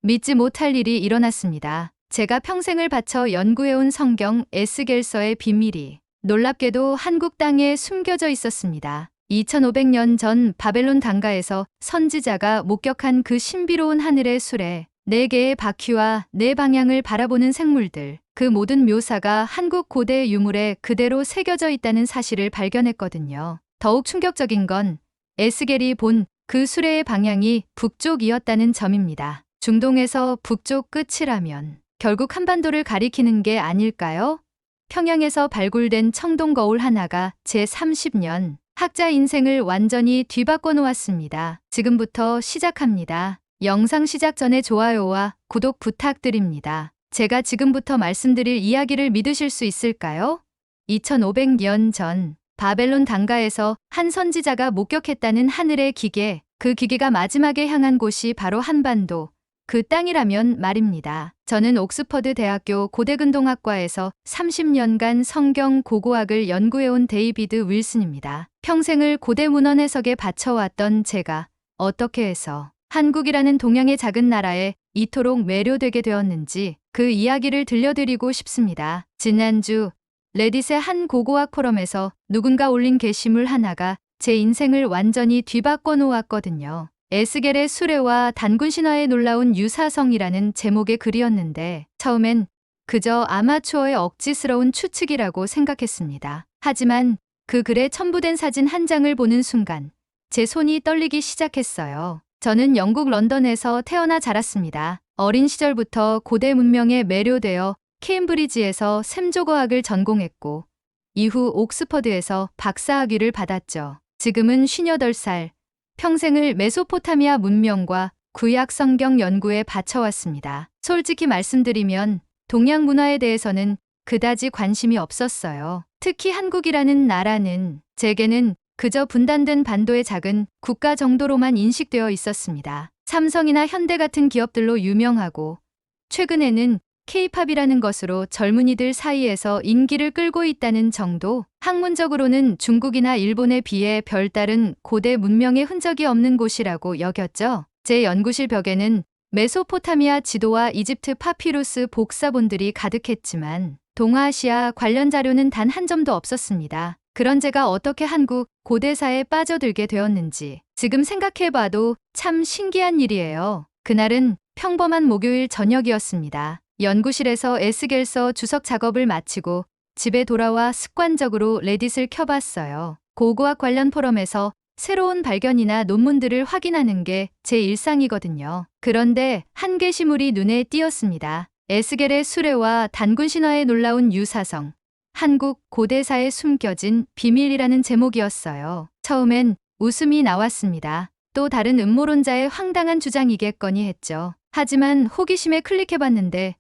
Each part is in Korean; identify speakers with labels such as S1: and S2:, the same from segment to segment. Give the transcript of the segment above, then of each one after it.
S1: 믿지 못할 일이 일어났습니다. 제가 평생을 바쳐 연구해온 성경 에스겔서의 비밀이 놀랍게도 한국 땅에 숨겨져 있었습니다. 2500년 전 바벨론 단가에서 선지자가 목격한 그 신비로운 하늘의 수레, 4개의 바퀴와 4방향을 바라보는 생물들, 그 모든 묘사가 한국 고대 유물에 그대로 새겨져 있다는 사실을 발견했거든요. 더욱 충격적인 건 에스겔이 본 그 수레의 방향이 북쪽이었다는 점입니다. 중동에서 북쪽 끝이라면 결국 한반도를 가리키는 게 아닐까요? 평양에서 발굴된 청동 거울 하나가 제30년 학자 인생을 완전히 뒤바꿔 놓았습니다. 지금부터 시작합니다. 영상 시작 전에 좋아요와 구독 부탁드립니다. 제가 지금부터 말씀드릴 이야기를 믿으실 수 있을까요? 2500년 전 바벨론 단가에서 한 선지자가 목격했다는 하늘의 기계, 그 기계가 마지막에 향한 곳이 바로 한반도, 그 땅이라면 말입니다. 저는 옥스퍼드 대학교 고대근동학과에서 30년간 성경 고고학을 연구해온 데이비드 윌슨입니다. 평생을 고대 문헌 해석에 바쳐왔던 제가 어떻게 해서 한국이라는 동양의 작은 나라에 이토록 매료되게 되었는지 그 이야기를 들려드리고 싶습니다. 지난주 레딧의 한 고고학 포럼에서 누군가 올린 게시물 하나가 제 인생을 완전히 뒤바꿔 놓았거든요. 에스겔의 수레와 단군 신화의 놀라운 유사성이라는 제목의 글이었는데 처음엔 그저 아마추어의 억지스러운 추측이라고 생각했습니다. 하지만 그 글에 첨부된 사진 한 장을 보는 순간 제 손이 떨리기 시작했어요. 저는 영국 런던에서 태어나 자랐습니다. 어린 시절부터 고대 문명에 매료되어 케임브리지에서 샘조거학을 전공했고 이후 옥스퍼드에서 박사학위를 받았죠. 지금은 58살, 평생을 메소포타미아 문명과 구약 성경 연구에 바쳐왔습니다. 솔직히 말씀드리면 동양 문화에 대해서는 그다지 관심이 없었어요. 특히 한국이라는 나라는 제게는 그저 분단된 반도의 작은 국가 정도로만 인식되어 있었습니다. 삼성이나 현대 같은 기업들로 유명하고 최근에는 K-팝이라는 것으로 젊은이들 사이에서 인기를 끌고 있다는 정도, 학문적으로는 중국이나 일본에 비해 별다른 고대 문명의 흔적이 없는 곳이라고 여겼죠. 제 연구실 벽에는 메소포타미아 지도와 이집트 파피루스 복사본들이 가득했지만 동아시아 관련 자료는 단 한 점도 없었습니다. 그런 제가 어떻게 한국 고대사에 빠져들게 되었는지 지금 생각해봐도 참 신기한 일이에요. 그날은 평범한 목요일 저녁이었습니다. 연구실에서 에스겔서 주석 작업을 마치고 집에 돌아와 습관적으로 레딧을 켜봤어요. 고고학 관련 포럼에서 새로운 발견이나 논문들을 확인하는 게 제 일상이거든요. 그런데 한 게시물이 눈에 띄었습니다. 에스겔의 수레와 단군 신화의 놀라운 유사성, 한국 고대사에 숨겨진 비밀이라는 제목이었어요. 처음엔 웃음이 나왔습니다. 또 다른 음모론자의 황당한 주장이겠거니 했죠. 하지만 호기심에 클릭해봤는데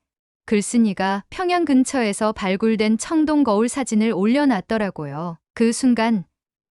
S1: 글쓴이가 평양 근처에서 발굴된 청동 거울 사진을 올려놨더라고요. 그 순간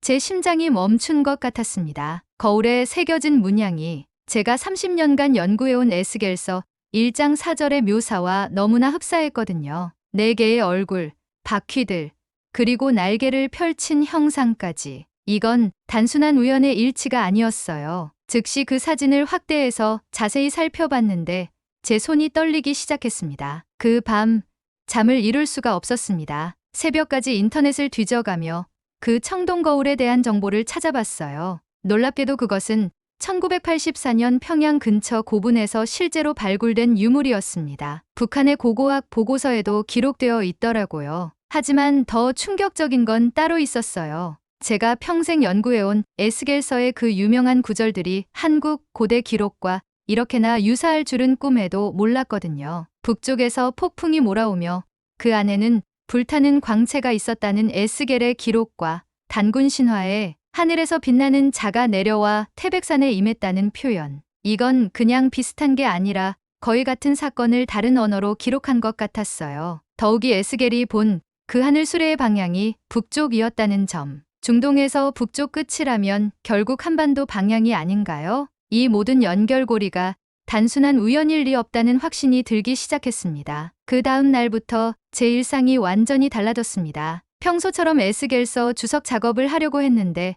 S1: 제 심장이 멈춘 것 같았습니다. 거울에 새겨진 문양이 제가 30년간 연구해온 에스겔서 1장 4절의 묘사와 너무나 흡사했거든요. 4개의 얼굴, 바퀴들, 그리고 날개를 펼친 형상까지. 이건 단순한 우연의 일치가 아니었어요. 즉시 그 사진을 확대해서 자세히 살펴봤는데 제 손이 떨리기 시작했습니다. 그 밤 잠을 이룰 수가 없었습니다. 새벽까지 인터넷을 뒤져가며 그 청동 거울에 대한 정보를 찾아봤어요. 놀랍게도 그것은 1984년 평양 근처 고분에서 실제로 발굴된 유물이었습니다. 북한의 고고학 보고서에도 기록되어 있더라고요. 하지만 더 충격적인 건 따로 있었어요. 제가 평생 연구해온 에스겔서의 그 유명한 구절들이 한국 고대 기록과 이렇게나 유사할 줄은 꿈에도 몰랐거든요. 북쪽에서 폭풍이 몰아오며 그 안에는 불타는 광채가 있었다는 에스겔의 기록과 단군 신화에 하늘에서 빛나는 자가 내려와 태백산에 임했다는 표현. 이건 그냥 비슷한 게 아니라 거의 같은 사건을 다른 언어로 기록한 것 같았어요. 더욱이 에스겔이 본 그 하늘 수레의 방향이 북쪽이었다는 점. 중동에서 북쪽 끝이라면 결국 한반도 방향이 아닌가요? 이 모든 연결고리가 단순한 우연일 리 없다는 확신이 들기 시작했습니다. 그 다음 날부터 제 일상이 완전히 달라졌습니다. 평소처럼 에스겔서 주석 작업을 하려고 했는데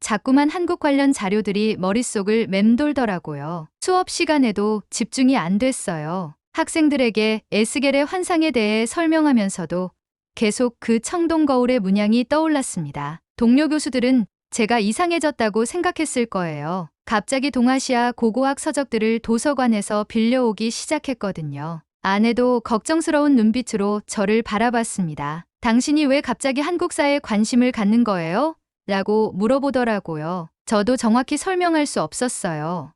S1: 자꾸만 한국 관련 자료들이 머릿속을 맴돌더라고요. 수업 시간에도 집중이 안 됐어요. 학생들에게 에스겔의 환상에 대해 설명하면서도 계속 그 청동 거울의 문양이 떠올랐습니다. 동료 교수들은 제가 이상해졌다고 생각했을 거예요. 갑자기 동아시아 고고학 서적들을 도서관에서 빌려오기 시작했거든요. 아내도 걱정스러운 눈빛으로 저를 바라봤습니다. 당신이 왜 갑자기 한국사에 관심을 갖는 거예요? 라고 물어보더라고요. 저도 정확히 설명할 수 없었어요.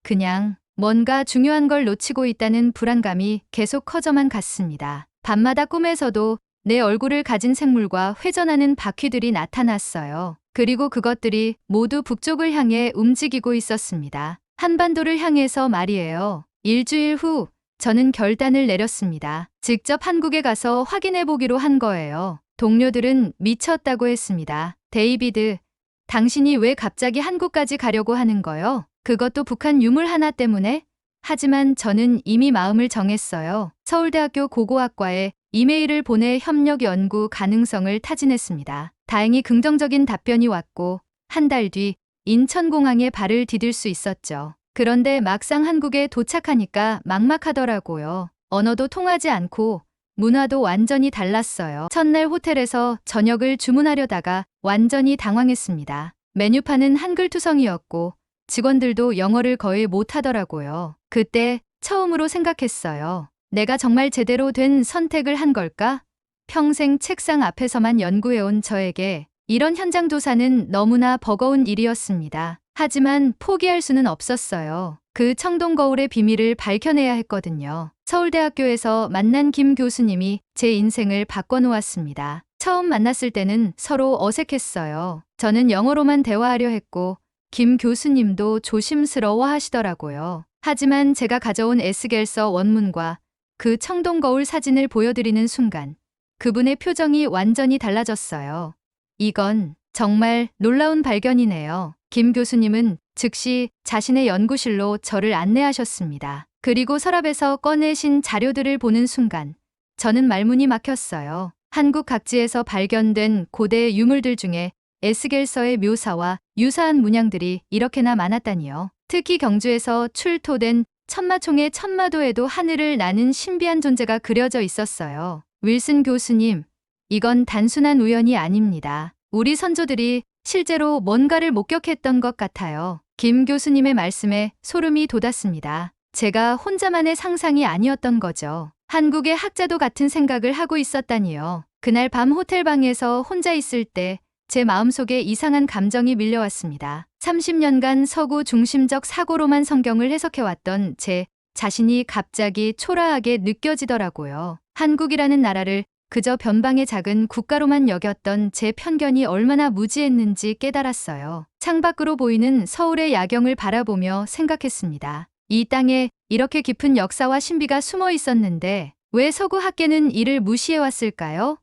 S1: 그냥 뭔가 중요한 걸 놓치고 있다는 불안감이 계속 커져만 갔습니다. 밤마다 꿈에서도 내 얼굴을 가진 생물과 회전하는 바퀴들이 나타났어요. 그리고 그것들이 모두 북쪽을 향해 움직이고 있었습니다. 한반도를 향해서 말이에요. 일주일 후 저는 결단을 내렸습니다. 직접 한국에 가서 확인해 보기로 한 거예요. 동료들은 미쳤다고 했습니다. 데이비드, 당신이 왜 갑자기 한국까지 가려고 하는 거요? 그것도 북한 유물 하나 때문에? 하지만 저는 이미 마음을 정했어요. 서울대학교 고고학과에 이메일을 보내 협력 연구 가능성을 타진했습니다. 다행히 긍정적인 답변이 왔고 한 달 뒤 인천공항에 발을 디딜 수 있었죠. 그런데 막상 한국에 도착하니까 막막하더라고요. 언어도 통하지 않고 문화도 완전히 달랐어요. 첫날 호텔에서 저녁을 주문하려다가 완전히 당황했습니다. 메뉴판은 한글투성이었고 직원들도 영어를 거의 못하더라고요. 그때 처음으로 생각했어요. 내가 정말 제대로 된 선택을 한 걸까? 평생 책상 앞에서만 연구해온 저에게 이런 현장 조사는 너무나 버거운 일이었습니다. 하지만 포기할 수는 없었어요. 그 청동 거울의 비밀을 밝혀내야 했거든요. 서울대학교에서 만난 김 교수님이 제 인생을 바꿔놓았습니다. 처음 만났을 때는 서로 어색했어요. 저는 영어로만 대화하려 했고 김 교수님도 조심스러워 하시더라고요. 하지만 제가 가져온 에스겔서 원문과 그 청동 거울 사진을 보여드리는 순간 그분의 표정이 완전히 달라졌어요. 이건 정말 놀라운 발견이네요. 김 교수님은 즉시 자신의 연구실로 저를 안내하셨습니다. 그리고 서랍에서 꺼내신 자료들을 보는 순간 저는 말문이 막혔어요. 한국 각지에서 발견된 고대 유물들 중에 에스겔서의 묘사와 유사한 문양들이 이렇게나 많았다니요. 특히 경주에서 출토된 천마총의 천마도에도 하늘을 나는 신비한 존재가 그려져 있었어요. 윌슨 교수님, 이건 단순한 우연이 아닙니다. 우리 선조들이 실제로 뭔가를 목격했던 것 같아요. 김 교수님의 말씀에 소름이 돋았습니다. 제가 혼자만의 상상이 아니었던 거죠. 한국의 학자도 같은 생각을 하고 있었다니요. 그날 밤 호텔방에서 혼자 있을 때 제 마음속에 이상한 감정이 밀려왔습니다. 30년간 서구 중심적 사고로만 성경을 해석해왔던 제 자신이 갑자기 초라하게 느껴지더라고요. 한국이라는 나라를 그저 변방의 작은 국가로만 여겼던 제 편견이 얼마나 무지했는지 깨달았어요. 창밖으로 보이는 서울의 야경을 바라보며 생각했습니다. 이 땅에 이렇게 깊은 역사와 신비가 숨어 있었는데 왜 서구 학계는 이를 무시해왔을까요?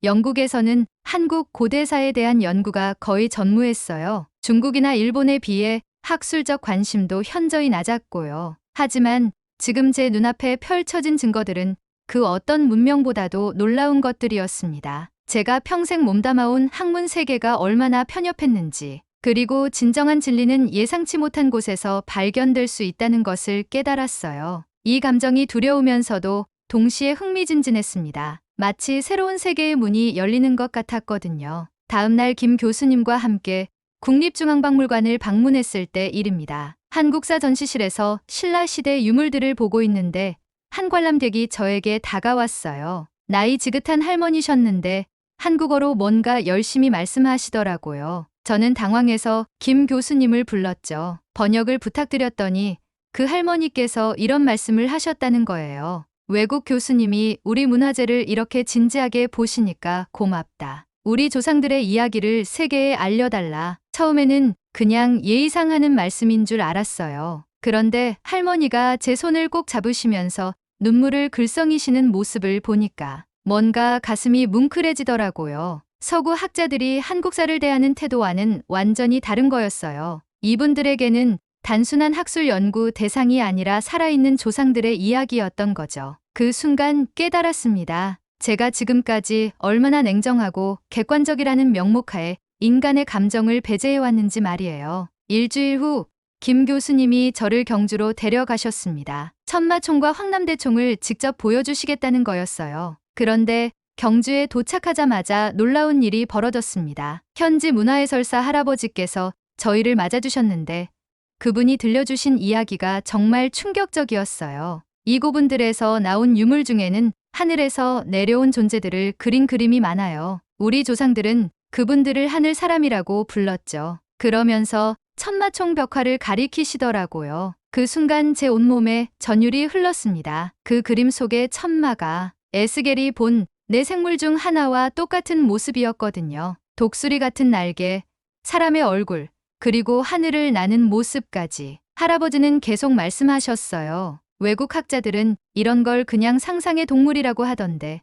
S1: 영국에서는 한국 고대사에 대한 연구가 거의 전무했어요. 중국이나 일본에 비해 학술적 관심도 현저히 낮았고요. 하지만 지금 제 눈앞에 펼쳐진 증거들은 그 어떤 문명보다도 놀라운 것들이었습니다. 제가 평생 몸담아온 학문 세계가 얼마나 편협했는지, 그리고 진정한 진리는 예상치 못한 곳에서 발견될 수 있다는 것을 깨달았어요. 이 감정이 두려우면서도 동시에 흥미진진했습니다. 마치 새로운 세계의 문이 열리는 것 같았거든요. 다음 날 김 교수님과 함께 국립중앙박물관을 방문했을 때 일입니다. 한국사 전시실에서 신라시대 유물들을 보고 있는데 한 관람객이 저에게 다가왔어요. 나이 지긋한 할머니셨는데 한국어로 뭔가 열심히 말씀하시더라고요. 저는 당황해서 김 교수님을 불렀죠. 번역을 부탁드렸더니 그 할머니께서 이런 말씀을 하셨다는 거예요. 외국 교수님이 우리 문화재를 이렇게 진지하게 보시니까 고맙다. 우리 조상들의 이야기를 세계에 알려달라. 처음에는 그냥 예의상 하는 말씀인 줄 알았어요. 그런데 할머니가 제 손을 꼭 잡으시면서 눈물을 글썽이시는 모습을 보니까 뭔가 가슴이 뭉클해지더라고요. 서구 학자들이 한국사를 대하는 태도와는 완전히 다른 거였어요. 이분들에게는 단순한 학술 연구 대상이 아니라 살아있는 조상들의 이야기였던 거죠. 그 순간 깨달았습니다. 제가 지금까지 얼마나 냉정하고 객관적이라는 명목하에 인간의 감정을 배제해왔는지 말이에요. 일주일 후 김 교수님이 저를 경주로 데려가셨습니다. 천마총과 황남대총을 직접 보여주시겠다는 거였어요. 그런데 경주에 도착하자마자 놀라운 일이 벌어졌습니다. 현지 문화해설사 할아버지께서 저희를 맞아주셨는데 그분이 들려주신 이야기가 정말 충격적이었어요. 이 고분들에서 나온 유물 중에는 하늘에서 내려온 존재들을 그린 그림이 많아요. 우리 조상들은 그분들을 하늘 사람이라고 불렀죠. 그러면서 천마총 벽화를 가리키시더라고요. 그 순간 제 온몸에 전율이 흘렀습니다. 그 그림 속의 천마가 에스겔이 본 내 생물 중 하나와 똑같은 모습이었거든요. 독수리 같은 날개, 사람의 얼굴, 그리고 하늘을 나는 모습까지. 할아버지는 계속 말씀하셨어요. 외국 학자들은 이런 걸 그냥 상상의 동물이라고 하던데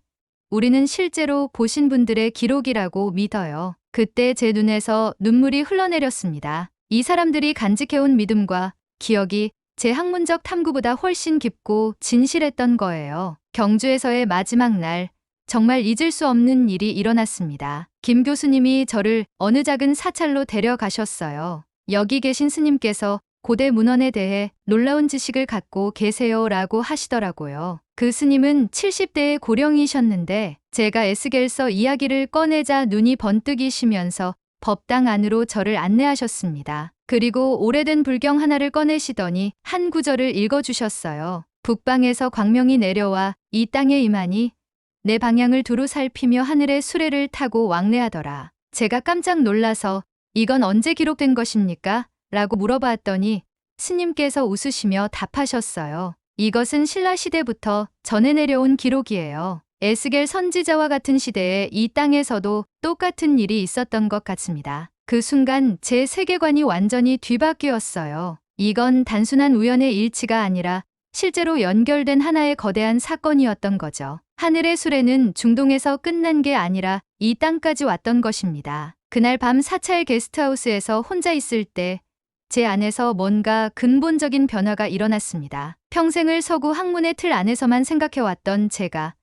S1: 우리는 실제로 보신 분들의 기록이라고 믿어요. 그때 제 눈에서 눈물이 흘러내렸습니다. 이 사람들이 간직해온 믿음과 기억이 제 학문적 탐구보다 훨씬 깊고 진실했던 거예요. 경주에서의 마지막 날, 정말 잊을 수 없는 일이 일어났습니다. 김 교수님이 저를 어느 작은 사찰로 데려가셨어요. 여기 계신 스님께서 고대 문헌에 대해 놀라운 지식을 갖고 계세요라고 하시더라고요. 그 스님은 70대의 고령이셨는데 제가 에스겔서 이야기를 꺼내자 눈이 번뜩이시면서 법당 안으로 저를 안내하셨습니다. 그리고 오래된 불경 하나를 꺼내시더니 한 구절을 읽어주셨어요. 북방에서 광명이 내려와 이 땅에 임하니 내 방향을 두루 살피며 하늘의 수레를 타고 왕래하더라. 제가 깜짝 놀라서 이건 언제 기록된 것입니까? 라고 물어봤더니 스님께서 웃으시며 답하셨어요. 이것은 신라 시대부터 전해 내려온 기록이에요. 에스겔 선지자와 같은 시대에 이 땅에서도 똑같은 일이 있었던 것 같습니다. 그 순간 제 세계관이 완전히 뒤바뀌었어요. 이건 단순한 우연의 일치가 아니라 실제로 연결된 하나의 거대한 사건이었던 거죠. 하늘의 수레는 중동에서 끝난 게 아니라 이 땅까지 왔던 것입니다. 그날 밤 사찰 게스트하우스에서 혼자 있을 때 제 안에서 뭔가 근본적인 변화가 일어났습니다. 평생을 서구 학문의 틀 안에서만 생각해왔던 제가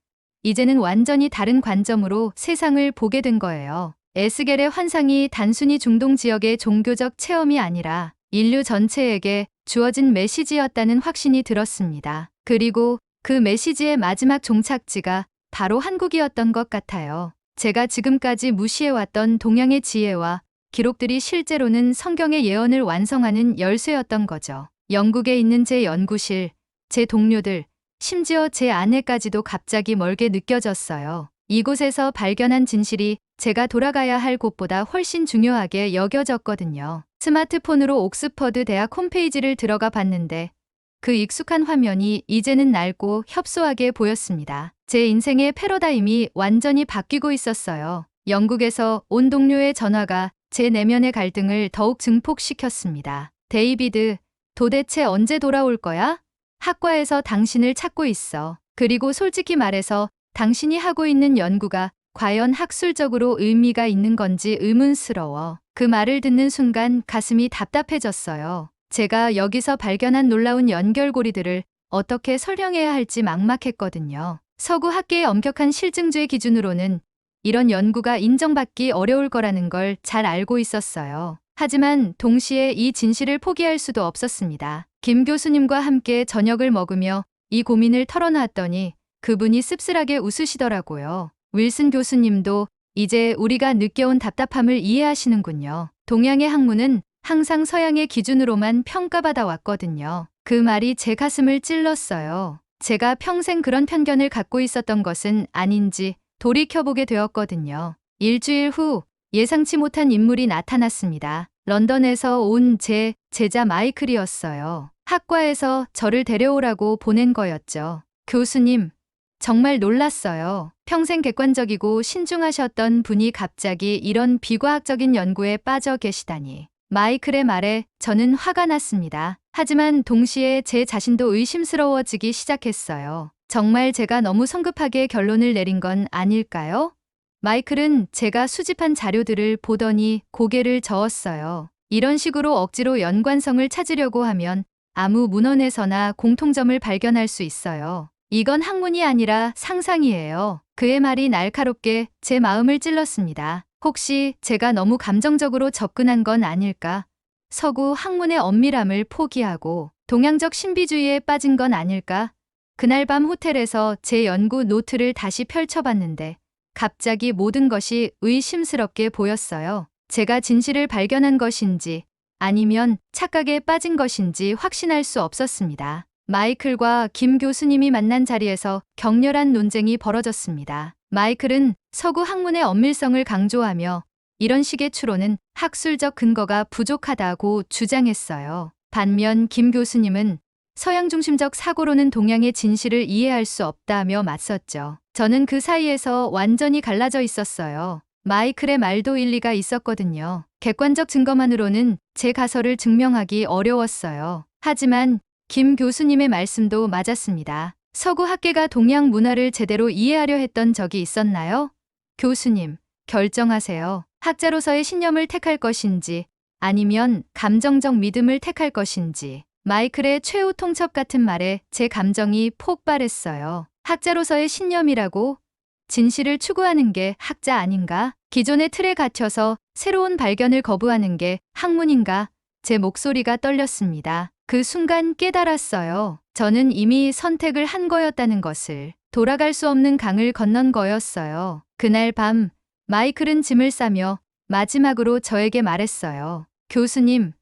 S1: 이제는 완전히 다른 관점으로 세상을 보게 된 거예요. 에스겔의 환상이 단순히 중동 지역의 종교적 체험이 아니라 인류 전체에게 주어진 메시지였다는 확신이 들었습니다. 그리고 그 메시지의 마지막 종착지가 바로 한국이었던 것 같아요. 제가 지금까지 무시해왔던 동양의 지혜와 기록들이 실제로는 성경의 예언을 완성하는 열쇠였던 거죠. 영국에 있는 제 연구실, 제 동료들, 심지어 제 아내까지도 갑자기 멀게 느껴졌어요. 이곳에서 발견한 진실이 제가 돌아가야 할 곳보다 훨씬 중요하게 여겨졌거든요. 스마트폰으로 옥스퍼드 대학 홈페이지를 들어가 봤는데 그 익숙한 화면이 이제는 낡고 협소하게 보였습니다. 제 인생의 패러다임이 완전히 바뀌고 있었어요. 영국에서 온 동료의 전화가 제 내면의 갈등을 더욱 증폭시켰습니다. 데이비드, 도대체 언제 돌아올 거야? 학과에서 당신을 찾고 있어. 그리고 솔직히 말해서 당신이 하고 있는 연구가 과연 학술적으로 의미가 있는 건지 의문스러워. 그 말을 듣는 순간 가슴이 답답해졌어요. 제가 여기서 발견한 놀라운 연결고리들을 어떻게 설명해야 할지 막막했거든요. 서구 학계의 엄격한 실증주의 기준으로는 이런 연구가 인정받기 어려울 거라는 걸 잘 알고 있었어요. 하지만 동시에 이 진실을 포기할 수도 없었습니다. 김 교수님과 함께 저녁을 먹으며 이 고민을 털어놨더니 그분이 씁쓸하게 웃으시더라고요. 윌슨 교수님도 이제 우리가 느껴온 답답함을 이해하시는군요. 동양의 학문은 항상 서양의 기준으로만 평가받아 왔거든요. 그 말이 제 가슴을 찔렀어요. 제가 평생 그런 편견을 갖고 있었던 것은 아닌지 돌이켜보게 되었거든요. 일주일 후 예상치 못한 인물이 나타났습니다. 런던에서 온 제 제자 마이클이었어요. 학과에서 저를 데려오라고 보낸 거였죠. 교수님, 정말 놀랐어요. 평생 객관적이고 신중하셨던 분이 갑자기 이런 비과학적인 연구에 빠져 계시다니. 마이클의 말에 저는 화가 났습니다. 하지만 동시에 제 자신도 의심스러워지기 시작했어요. 정말 제가 너무 성급하게 결론을 내린 건 아닐까요? 마이클은 제가 수집한 자료들을 보더니 고개를 저었어요. 이런 식으로 억지로 연관성을 찾으려고 하면 아무 문헌에서나 공통점을 발견할 수 있어요. 이건 학문이 아니라 상상이에요. 그의 말이 날카롭게 제 마음을 찔렀습니다. 혹시 제가 너무 감정적으로 접근한 건 아닐까? 서구 학문의 엄밀함을 포기하고 동양적 신비주의에 빠진 건 아닐까? 그날 밤 호텔에서 제 연구 노트를 다시 펼쳐봤는데 갑자기 모든 것이 의심스럽게 보였어요. 제가 진실을 발견한 것인지 아니면 착각에 빠진 것인지 확신할 수 없었습니다. 마이클과 김 교수님이 만난 자리에서 격렬한 논쟁이 벌어졌습니다. 마이클은 서구 학문의 엄밀성을 강조하며 이런 식의 추론은 학술적 근거가 부족하다고 주장했어요. 반면 김 교수님은 서양 중심적 사고로는 동양의 진실을 이해할 수 없다며 맞섰죠. 저는 그 사이에서 완전히 갈라져 있었어요. 마이클의 말도 일리가 있었거든요. 객관적 증거만으로는 제 가설을 증명하기 어려웠어요. 하지만 김 교수님의 말씀도 맞았습니다. 서구 학계가 동양 문화를 제대로 이해하려 했던 적이 있었나요? 교수님, 결정하세요. 학자로서의 신념을 택할 것인지 아니면 감정적 믿음을 택할 것인지. 마이클의 최후 통첩 같은 말에 제 감정이 폭발했어요. 학자로서의 신념이라고? 진실을 추구하는 게 학자 아닌가? 기존의 틀에 갇혀서 새로운 발견을 거부하는 게 학문인가? 제 목소리가 떨렸습니다. 그 순간 깨달았어요. 저는 이미 선택을 한 거였다는 것을. 돌아갈 수 없는 강을 건넌 거였어요. 그날 밤 마이클은 짐을 싸며 마지막으로 저에게 말했어요. 교수님,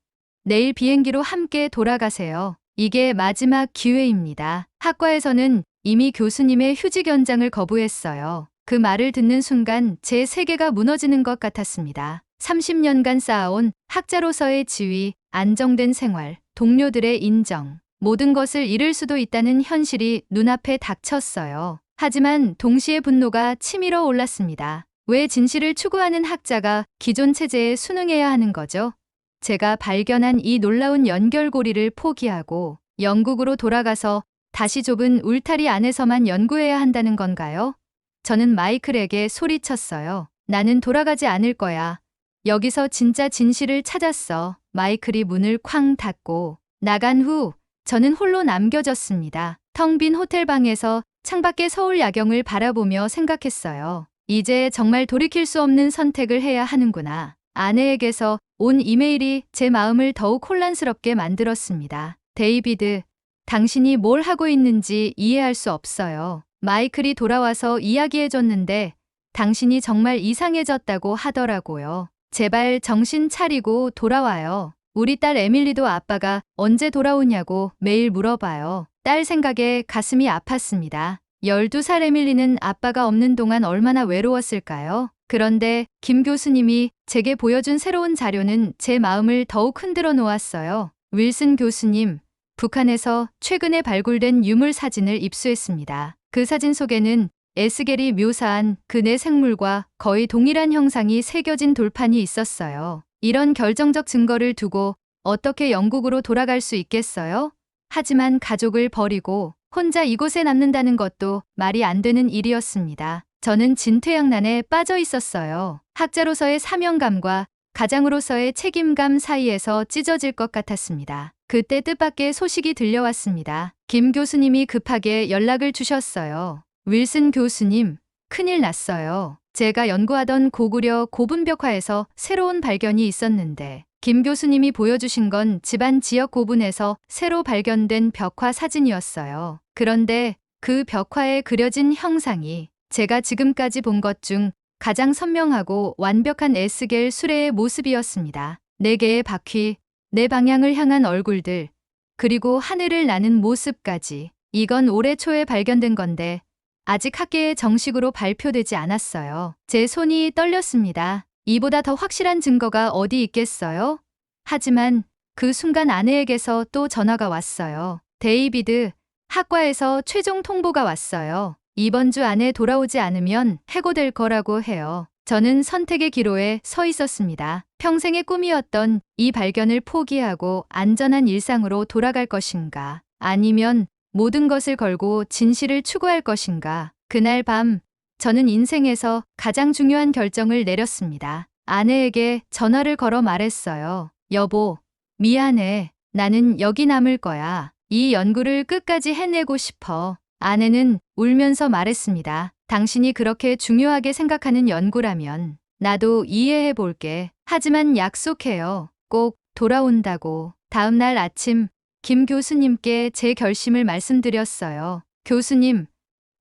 S1: 내일 비행기로 함께 돌아가세요. 이게 마지막 기회입니다. 학과에서는 이미 교수님의 휴직 연장을 거부했어요. 그 말을 듣는 순간 제 세계가 무너지는 것 같았습니다. 30년간 쌓아온 학자로서의 지위, 안정된 생활, 동료들의 인정, 모든 것을 잃을 수도 있다는 현실이 눈앞에 닥쳤어요. 하지만 동시에 분노가 치밀어 올랐습니다. 왜 진실을 추구하는 학자가 기존 체제에 순응해야 하는 거죠? 제가 발견한 이 놀라운 연결고리를 포기하고 영국으로 돌아가서 다시 좁은 울타리 안에서만 연구해야 한다는 건가요? 저는 마이클에게 소리쳤어요. 나는 돌아가지 않을 거야. 여기서 진짜 진실을 찾았어. 마이클이 문을 쾅 닫고 나간 후 저는 홀로 남겨졌습니다. 텅 빈 호텔방에서 창밖의 서울 야경을 바라보며 생각했어요. 이제 정말 돌이킬 수 없는 선택을 해야 하는구나. 아내에게서 온 이메일이 제 마음을 더욱 혼란스럽게 만들었습니다. 데이비드, 당신이 뭘 하고 있는지 이해할 수 없어요. 마이클이 돌아와서 이야기해줬는데 당신이 정말 이상해졌다고 하더라고요. 제발 정신 차리고 돌아와요. 우리 딸 에밀리도 아빠가 언제 돌아오냐고 매일 물어봐요. 딸 생각에 가슴이 아팠습니다. 12살 에밀리는 아빠가 없는 동안 얼마나 외로웠을까요? 그런데 김 교수님이 제게 보여준 새로운 자료는 제 마음을 더욱 흔들어 놓았어요. 윌슨 교수님, 북한에서 최근에 발굴된 유물 사진을 입수했습니다. 그 사진 속에는 에스겔이 묘사한 그 네 생물과 거의 동일한 형상이 새겨진 돌판이 있었어요. 이런 결정적 증거를 두고 어떻게 영국으로 돌아갈 수 있겠어요? 하지만 가족을 버리고 혼자 이곳에 남는다는 것도 말이 안 되는 일이었습니다. 저는 진퇴양난에 빠져 있었어요. 학자로서의 사명감과 가장으로서의 책임감 사이에서 찢어질 것 같았습니다. 그때 뜻밖의 소식이 들려왔습니다. 김 교수님이 급하게 연락을 주셨어요. 윌슨 교수님, 큰일 났어요. 제가 연구하던 고구려 고분벽화에서 새로운 발견이 있었는데 김 교수님이 보여주신 건 집안 지역 고분에서 새로 발견된 벽화 사진이었어요. 그런데 그 벽화에 그려진 형상이 제가 지금까지 본 것 중 가장 선명하고 완벽한 에스겔 수레의 모습이었습니다. 4개의 바퀴, 4방향을 향한 얼굴들, 그리고 하늘을 나는 모습까지. 이건 올해 초에 발견된 건데 아직 학계에 정식으로 발표되지 않았어요. 제 손이 떨렸습니다. 이보다 더 확실한 증거가 어디 있겠어요? 하지만 그 순간 아내에게서 또 전화가 왔어요. 데이비드, 학과에서 최종 통보가 왔어요. 이번 주 안에 돌아오지 않으면 해고될 거라고 해요. 저는 선택의 기로에 서 있었습니다. 평생의 꿈이었던 이 발견을 포기하고 안전한 일상으로 돌아갈 것인가? 아니면 모든 것을 걸고 진실을 추구할 것인가? 그날 밤 저는 인생에서 가장 중요한 결정을 내렸습니다. 아내에게 전화를 걸어 말했어요. 여보, 미안해. 나는 여기 남을 거야. 이 연구를 끝까지 해내고 싶어. 아내는 울면서 말했습니다. 당신이 그렇게 중요하게 생각하는 연구라면 나도 이해해 볼게. 하지만 약속해요. 꼭 돌아온다고. 다음 날 아침 김 교수님께 제 결심을 말씀드렸어요. 교수님,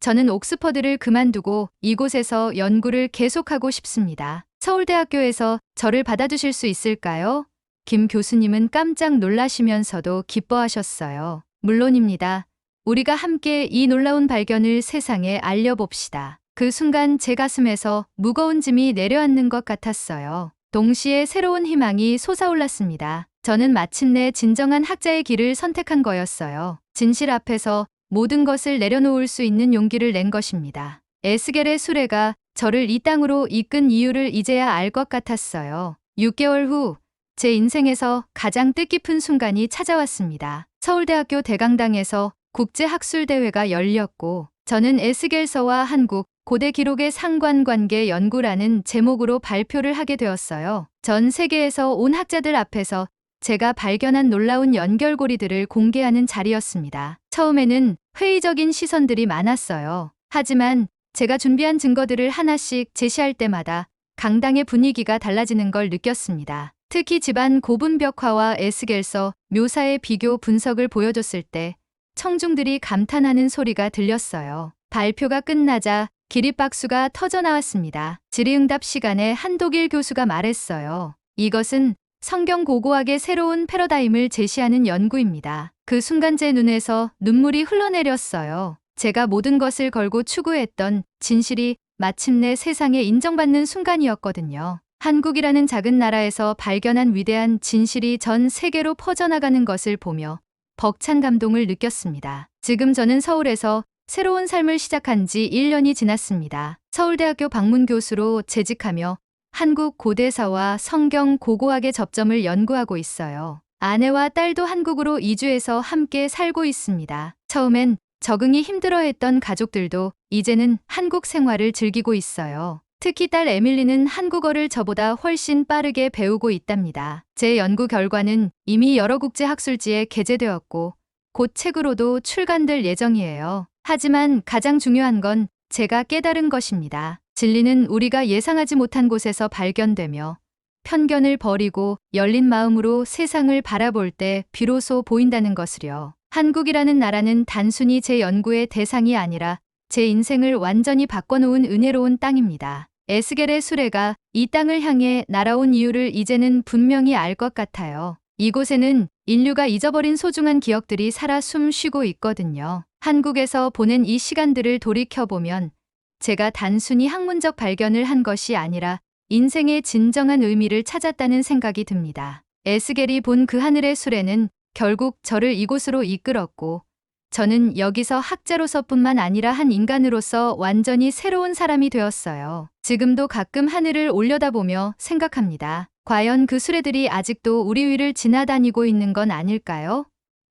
S1: 저는 옥스퍼드를 그만두고 이곳에서 연구를 계속하고 싶습니다. 서울대학교에서 저를 받아주실 수 있을까요? 김 교수님은 깜짝 놀라시면서도 기뻐하셨어요. 물론입니다. 우리가 함께 이 놀라운 발견을 세상에 알려봅시다. 그 순간 제 가슴에서 무거운 짐이 내려앉는 것 같았어요. 동시에 새로운 희망이 솟아올랐습니다. 저는 마침내 진정한 학자의 길을 선택한 거였어요. 진실 앞에서 모든 것을 내려놓을 수 있는 용기를 낸 것입니다. 에스겔의 수레가 저를 이 땅으로 이끈 이유를 이제야 알 것 같았어요. 6개월 후 제 인생에서 가장 뜻깊은 순간이 찾아왔습니다. 서울대학교 대강당에서 국제학술대회가 열렸고 저는 에스겔서와 한국 고대 기록의 상관관계 연구라는 제목으로 발표를 하게 되었어요. 전 세계에서 온 학자들 앞에서 제가 발견한 놀라운 연결고리들을 공개하는 자리였습니다. 처음에는 회의적인 시선들이 많았어요. 하지만 제가 준비한 증거들을 하나씩 제시할 때마다 강당의 분위기가 달라지는 걸 느꼈습니다. 특히 집안 고분벽화와 에스겔서 묘사의 비교 분석을 보여줬을 때 청중들이 감탄하는 소리가 들렸어요. 발표가 끝나자 기립박수가 터져나왔습니다. 질의응답 시간에 한독일 교수가 말했어요. 이것은 성경 고고학의 새로운 패러다임을 제시하는 연구입니다. 그 순간 제 눈에서 눈물이 흘러내렸어요. 제가 모든 것을 걸고 추구했던 진실이 마침내 세상에 인정받는 순간이었거든요. 한국이라는 작은 나라에서 발견한 위대한 진실이 전 세계로 퍼져나가는 것을 보며 벅찬 감동을 느꼈습니다. 지금 저는 서울에서 새로운 삶을 시작한 지 1년이 지났습니다. 서울대학교 방문교수로 재직하며 한국 고대사와 성경 고고학의 접점을 연구하고 있어요. 아내와 딸도 한국으로 이주해서 함께 살고 있습니다. 처음엔 적응이 힘들어했던 가족들도 이제는 한국 생활을 즐기고 있어요. 특히 딸 에밀리는 한국어를 저보다 훨씬 빠르게 배우고 있답니다. 제 연구 결과는 이미 여러 국제 학술지에 게재되었고 곧 책으로도 출간될 예정이에요. 하지만 가장 중요한 건 제가 깨달은 것입니다. 진리는 우리가 예상하지 못한 곳에서 발견되며 편견을 버리고 열린 마음으로 세상을 바라볼 때 비로소 보인다는 것을요. 한국이라는 나라는 단순히 제 연구의 대상이 아니라 제 인생을 완전히 바꿔놓은 은혜로운 땅입니다. 에스겔의 수레가 이 땅을 향해 날아온 이유를 이제는 분명히 알 것 같아요. 이곳에는 인류가 잊어버린 소중한 기억들이 살아 숨쉬고 있거든요. 한국에서 보낸 이 시간들을 돌이켜보면 제가 단순히 학문적 발견을 한 것이 아니라 인생의 진정한 의미를 찾았다는 생각이 듭니다. 에스겔이 본 그 하늘의 수레는 결국 저를 이곳으로 이끌었고 저는 여기서 학자로서뿐만 아니라 한 인간으로서 완전히 새로운 사람이 되었어요. 지금도 가끔 하늘을 올려다보며 생각합니다. 과연 그 수레들이 아직도 우리 위를 지나다니고 있는 건 아닐까요?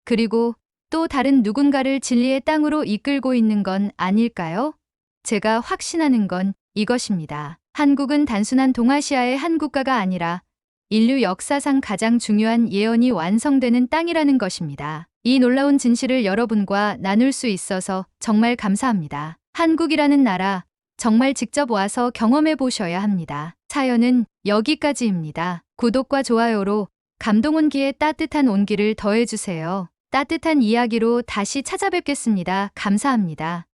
S1: 그리고 또 다른 누군가를 진리의 땅으로 이끌고 있는 건 아닐까요? 제가 확신하는 건 이것입니다. 한국은 단순한 동아시아의 한 국가가 아니라 인류 역사상 가장 중요한 예언이 완성되는 땅이라는 것입니다. 이 놀라운 진실을 여러분과 나눌 수 있어서 정말 감사합니다. 한국이라는 나라, 정말 직접 와서 경험해 보셔야 합니다. 사연은 여기까지입니다. 구독과 좋아요로 감동 온기에 따뜻한 온기를 더해주세요. 따뜻한 이야기로 다시 찾아뵙겠습니다. 감사합니다.